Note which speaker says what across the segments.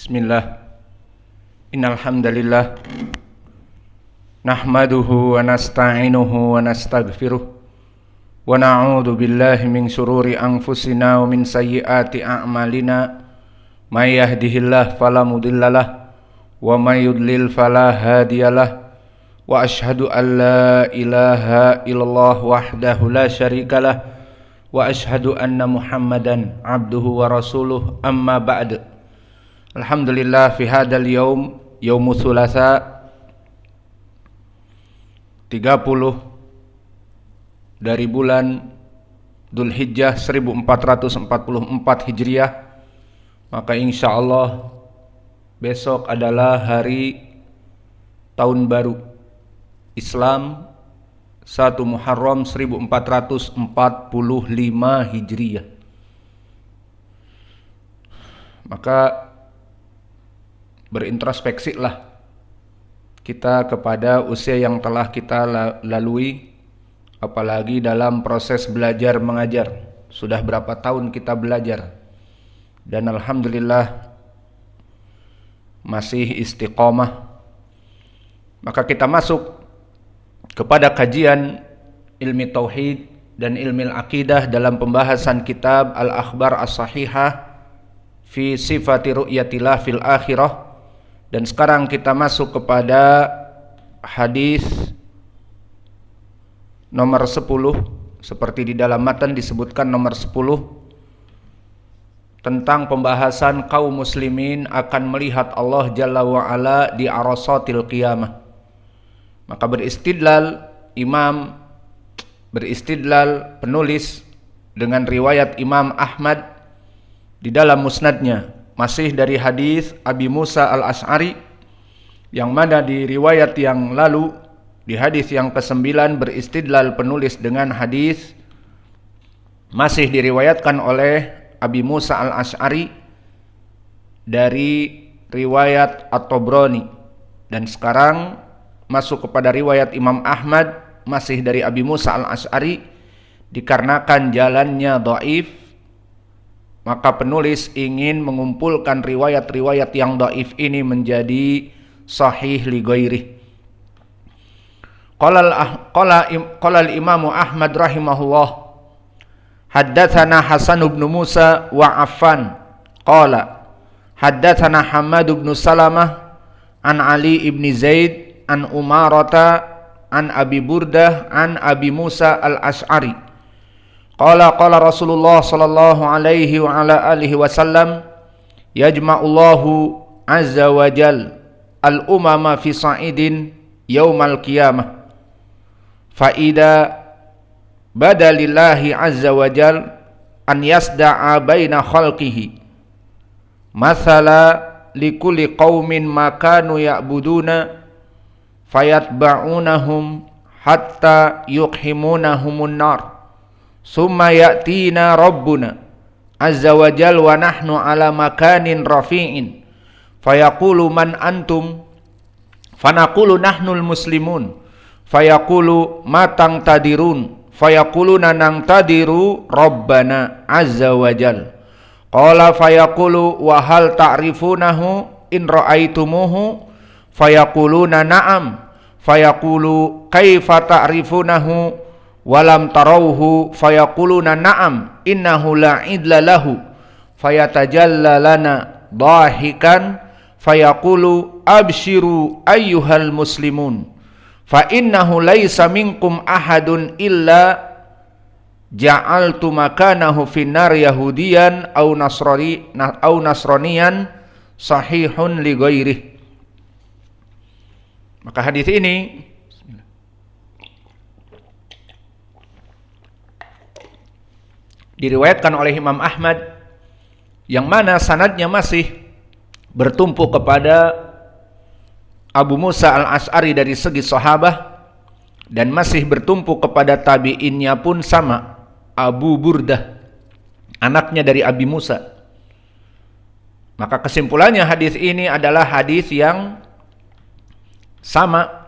Speaker 1: Bismillah. Innal hamdalillah nahmaduhu wa nasta'inuhu wa nastaghfiruh wa na'udzu billahi min syururi anfusina wa min sayyiati a'malina. May yahdihillahu fala mudhillalah wa may yudlil fala hadiyalah. Wa asyhadu an la ilaha illallah wahdahu la syarikalah wa asyhadu anna Muhammadan abduhu wa rasuluh. Amma ba'd. Alhamdulillah fi hadal yaum yaumul thulatsa 30 dari bulan Dzulhijjah 1444 Hijriah. Maka insyaallah besok adalah hari tahun baru Islam 1 Muharram 1445 Hijriah. Maka berintrospeksilah kita kepada usia yang telah kita lalui, apalagi dalam proses belajar mengajar. Sudah berapa tahun kita belajar, dan alhamdulillah masih istiqomah. Maka kita masuk kepada kajian ilmi tauhid dan ilmi aqidah dalam pembahasan kitab Al-Akhbar As-Sahihah fi sifati ru'yatillah fil akhirah. Dan sekarang kita masuk kepada hadis nomor 10, seperti di dalam matan disebutkan nomor 10, tentang pembahasan kaum muslimin akan melihat Allah Jalla wa'ala di arasatil qiyamah. Maka beristidlal penulis dengan riwayat Imam Ahmad di dalam musnadnya, masih dari hadis Abi Musa al-Asy'ari, yang mana di riwayat yang lalu, di hadis yang ke-9, beristidlal penulis dengan hadis masih diriwayatkan oleh Abi Musa al-Asy'ari dari riwayat At-Tabrani. Dan sekarang masuk kepada riwayat Imam Ahmad masih dari Abi Musa al-Asy'ari. Dikarenakan jalannya dhaif, maka penulis ingin mengumpulkan riwayat-riwayat yang dhaif ini menjadi sahih li ghairi. Qala al-Imam Ahmad rahimahullah, haddatsana Hasan bin Musa wa Affan qala haddatsana Hammad bin Salamah an Ali ibn Zaid an Umarata an Abi Burdah an Abi Musa al-Asy'ari qala Rasulullah sallallahu alaihi wa ala alihi wasallam, yajma'ullahu azza wa jal al-umama fi sa'idin yaumal qiyamah fa idza badalillahi azza wa jal an yasda'a baina khalqihi mathala likulli qaumin makanu ya'buduna fayatba'unahum hatta yuqhimunahumun nar. Summa ya'tina rabbuna azza wa jal wa nahnu ala makanin rafi'in fayaqulu man antum fanaqulu nahnul muslimun fayaqulu ma tangtadirun fayaquluna nangtadiru rabbana azza wa jal qala fayaqulu wa hal ta'rifunahu in ra'aitumuhu fayaquluna na'am fayaqulu kaifa ta'rifunahu walam tarauhu fayaquluna na'am innahu la idla lahu fayatajalla lana dahikan fayaqulu abshiru ayyuhal muslimun fa innahu laisa minkum ahadun illa ja'altu makanahu finnar yahudiyan au nasraniyan sahihun li ghairih. Maka hadis ini diriwayatkan oleh Imam Ahmad, yang mana sanadnya masih bertumpu kepada Abu Musa al-Asy'ari dari segi sahabah, dan masih bertumpu kepada tabi'innya pun sama, Abu Burdah, anaknya dari Abi Musa. Maka kesimpulannya hadis ini adalah hadis yang sama,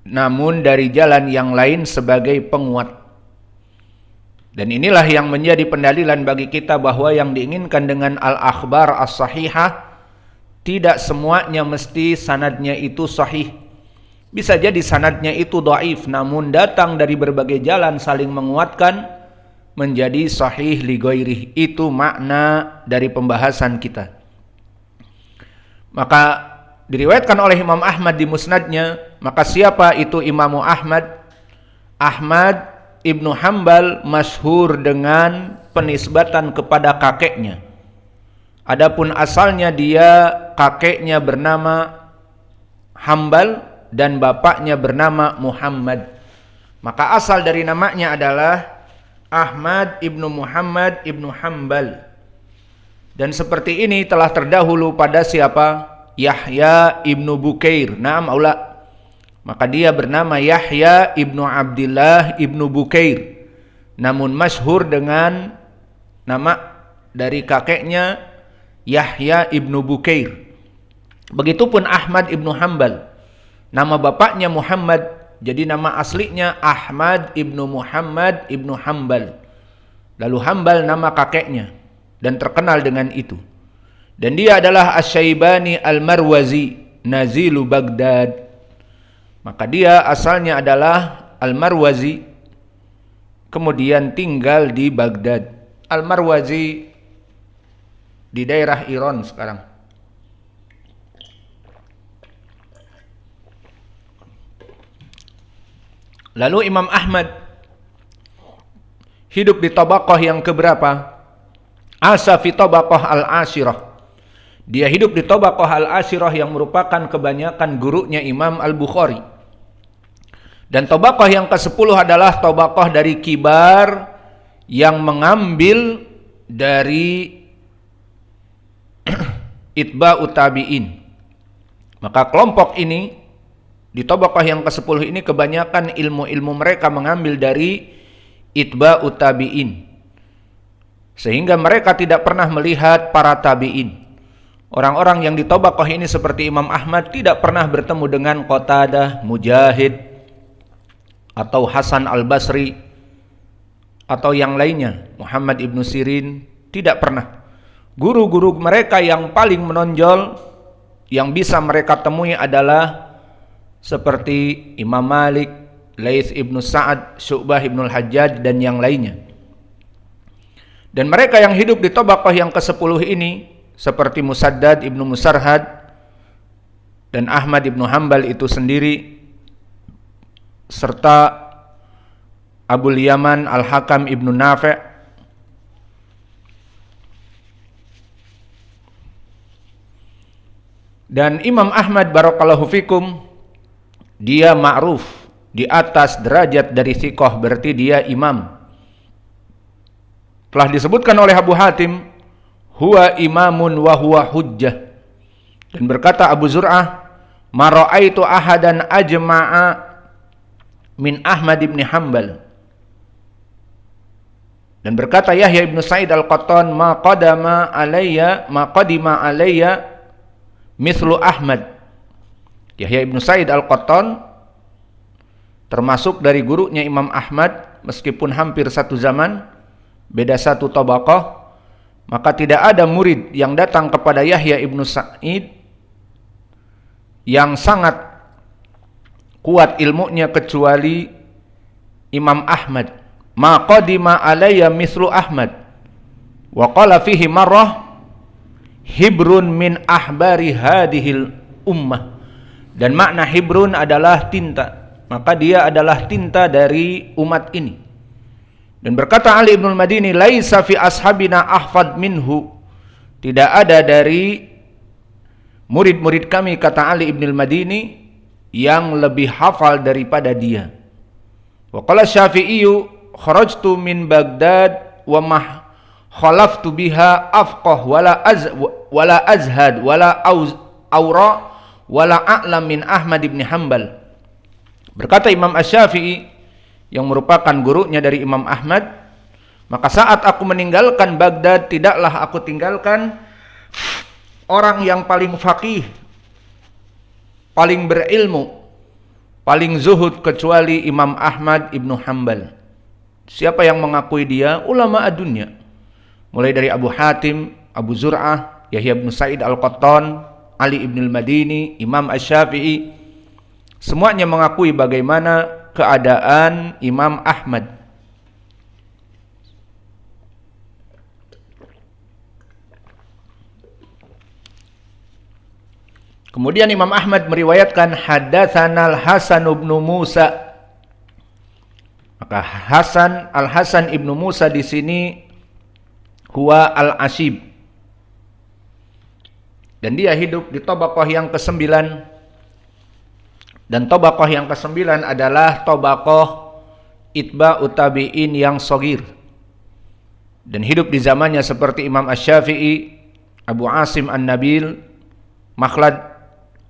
Speaker 1: namun dari jalan yang lain sebagai penguat. Dan inilah yang menjadi pendalilan bagi kita bahwa yang diinginkan dengan Al-Akhbar As-Sahihah tidak semuanya mesti sanadnya itu sahih. Bisa jadi sanadnya itu dhaif, namun datang dari berbagai jalan saling menguatkan menjadi sahih li ghairihi. Itu makna dari pembahasan kita. Maka diriwayatkan oleh Imam Ahmad di musnadnya. Maka siapa itu Imam Ahmad? Ahmad Ibnu Hanbal masyhur dengan penisbatan kepada kakeknya. Adapun asalnya dia kakeknya bernama Hanbal dan bapaknya bernama Muhammad. Maka asal dari namanya adalah Ahmad ibnu Muhammad ibnu Hanbal. Dan seperti ini telah terdahulu pada siapa? Yahya ibnu Bukair. Naam aula. Maka dia bernama Yahya ibnu Abdillah ibnu Bukair. Namun masyhur dengan nama dari kakeknya Yahya ibnu Bukair. Begitupun Ahmad ibnu Hanbal. Nama bapaknya Muhammad, jadi nama aslinya Ahmad ibnu Muhammad ibnu Hanbal. Lalu Hanbal nama kakeknya dan terkenal dengan itu. Dan dia adalah Asy-Syaibani Al-Marwazi, Nazilu Baghdad. Maka dia asalnya adalah Al-Marwazi, kemudian tinggal di Baghdad. Al-Marwazi di daerah Iran sekarang. Lalu Imam Ahmad hidup di tabaqah yang keberapa? Asa fi tabaqah al-ashirah. Dia hidup di tabaqah al-ashirah yang merupakan kebanyakan gurunya Imam Al-Bukhari. Dan tabaqah yang ke-10 adalah tabaqah dari kibar yang mengambil dari itba'ut tabi'in. Maka kelompok ini di tabaqah yang ke-10 ini kebanyakan ilmu-ilmu mereka mengambil dari itba'ut tabi'in. Sehingga mereka tidak pernah melihat para tabi'in. Orang-orang yang di tabaqah ini seperti Imam Ahmad tidak pernah bertemu dengan Qatadah, Mujahid, atau Hasan Al-Basri, atau yang lainnya, Muhammad Ibnu Sirin, tidak pernah. Guru-guru mereka yang paling menonjol yang bisa mereka temui adalah seperti Imam Malik, Laits ibnu Sa'ad, Syu'bah ibnu Al-Hajjaj, dan yang lainnya. Dan mereka yang hidup di tabaqah yang ke-10 ini seperti Musaddad ibnu Musarhad dan Ahmad ibnu Hanbal itu sendiri, serta Abul Yaman Al-Hakam ibnu Nafi', dan Imam Ahmad barakallahu fikum, dia ma'ruf di atas derajat dari thiqah, berarti dia imam. Telah disebutkan oleh Abu Hatim, huwa imamun wa huwa hujjah. Dan berkata Abu Zur'ah, ma ra'aitu ahadan ajma'a min Ahmad ibn Hanbal. Dan berkata Yahya ibn Sa'id Al-Qattan, ma qadima alayya mithlu Ahmad. Yahya ibn Sa'id Al-Qattan termasuk dari gurunya Imam Ahmad, meskipun hampir satu zaman, beda satu tabaqah, maka tidak ada murid yang datang kepada Yahya ibn Sa'id yang sangat kuat ilmunya kecuali Imam Ahmad. Ma qadima alayya mithlu Ahmad. Wa qala fihi marrah hibrun min ahbari hadhil ummah. Dan makna hibrun adalah tinta. Maka dia adalah tinta dari umat ini. Dan berkata Ali ibn al-Madini, laisa fi ashabina ahfad minhu. Tidak ada dari murid-murid kami, kata Ali ibn al-Madini, yang lebih hafal daripada dia. Wa qala Syafi'i, kharajtu min Baghdad wa mah khalaftu biha afqah wala azhad wala awra wala a'lam min Ahmad ibn Hanbal. Berkata Imam Asy-Syafi'i yang merupakan gurunya dari Imam Ahmad, maka saat aku meninggalkan Baghdad, tidaklah aku tinggalkan orang yang paling faqih, paling berilmu, paling zuhud kecuali Imam Ahmad ibn Hanbal. Siapa yang mengakui dia? Ulama dunia. Mulai dari Abu Hatim, Abu Zur'ah, Yahya ibn Sa'id Al-Qattan, Ali ibn al-Madini, Imam Asy-Syafi'i, semuanya mengakui bagaimana keadaan Imam Ahmad. Kemudian Imam Ahmad meriwayatkan haddatsanal Hasan bin Musa. Maka Al-Hasan ibnu Musa di sini huwa al-Ashib. Dan dia hidup di tabaqah yang ke-9. Dan tabaqah yang ke-9 adalah tabaqah itba'ut tabi'in yang shagir. Dan hidup di zamannya seperti Imam Asy-Syafi'i, Abu Asim An-Nabil, Makhlad,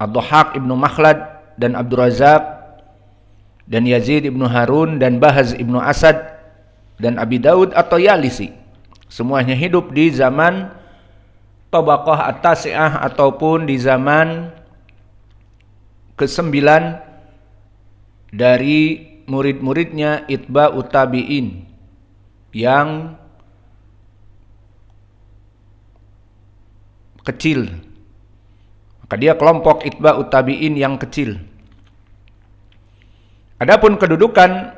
Speaker 1: Ad-Dhahhak ibnu Makhlad, dan Abdur Razzaq, dan Yazid ibnu Harun, dan Bahaz ibnu Asad, dan Abi Daud atau Yalisi. Semuanya hidup di zaman tabaqah at-tasi'ah ataupun di zaman ke-9 dari murid-muridnya itba'ut tabi'in yang kecil. Maka dia kelompok itba'ut tabi'in yang kecil. Adapun kedudukan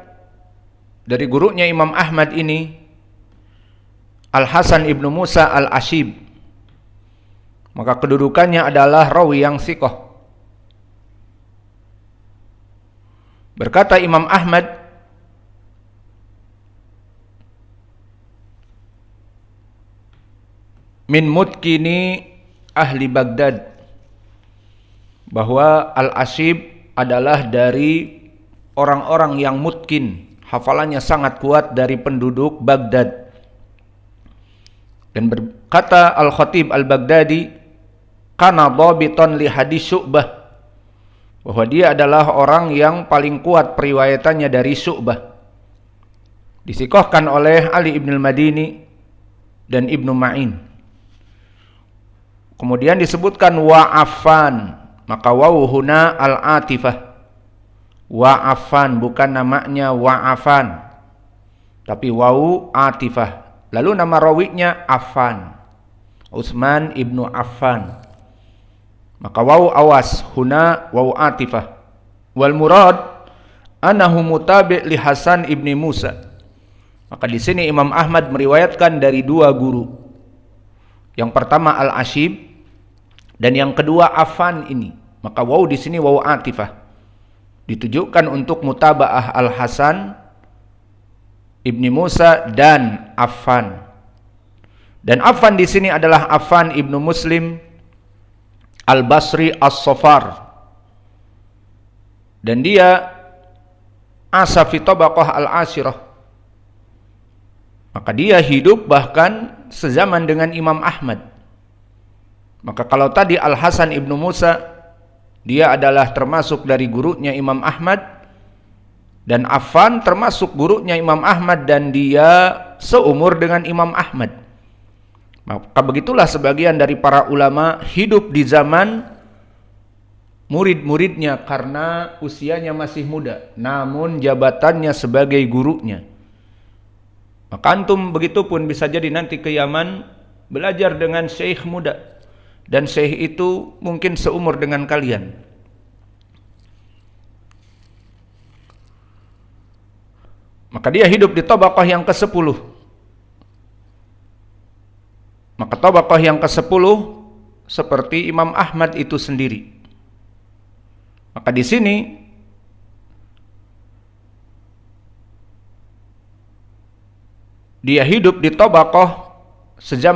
Speaker 1: dari gurunya Imam Ahmad ini, Al-Hasan ibnu Musa al-Ashib, maka kedudukannya adalah rawi yang thiqah. Berkata Imam Ahmad, min mutkini ahli Baghdad, bahwa Al-Ashib adalah dari orang-orang yang mutkin, hafalannya sangat kuat dari penduduk Baghdad. Dan berkata Al-Khatib Al-Baghdadi, kana dhabitan li hadis Syu'bah, bahwa dia adalah orang yang paling kuat periwayatannya dari Syu'bah. Disikohkan oleh Ali ibn al-Madini dan Ibnu Ma'in. Kemudian disebutkan wa'afan, maka wawu huna al-atifah. Wa'afan, bukan namanya wa'afan, tapi wawu atifah. Lalu nama rawinya Affan, Utsman ibnu Affan. Maka wawu awas, huna wawu atifah. Wal murad anahu mutabi' li Hasan ibni Musa. Maka di sini Imam Ahmad meriwayatkan dari dua guru. Yang pertama Al-Ashib dan yang kedua Affan ini. Maka wawu di sini wawu atifah, ditujukan untuk mutaba'ah Al-Hasan ibni Musa dan Affan. Dan Affan di sini adalah Affan ibnu Muslim Al-Basri As-Safar. Dan dia asafi tabaqah al-ashirah. Maka dia hidup bahkan sezaman dengan Imam Ahmad. Maka kalau tadi Al-Hasan ibnu Musa, dia adalah termasuk dari gurunya Imam Ahmad, dan Affan termasuk gurunya Imam Ahmad dan dia seumur dengan Imam Ahmad. Maka begitulah sebagian dari para ulama hidup di zaman murid-muridnya karena usianya masih muda, namun jabatannya sebagai gurunya. Maka antum begitupun bisa jadi nanti ke Yaman belajar dengan syekh muda, dan syekh itu mungkin seumur dengan kalian. Maka dia hidup di tabaqah yang ke-10. Maka tabaqah yang ke-10 seperti Imam Ahmad itu sendiri. Maka di sini dia hidup di tabaqah sejaman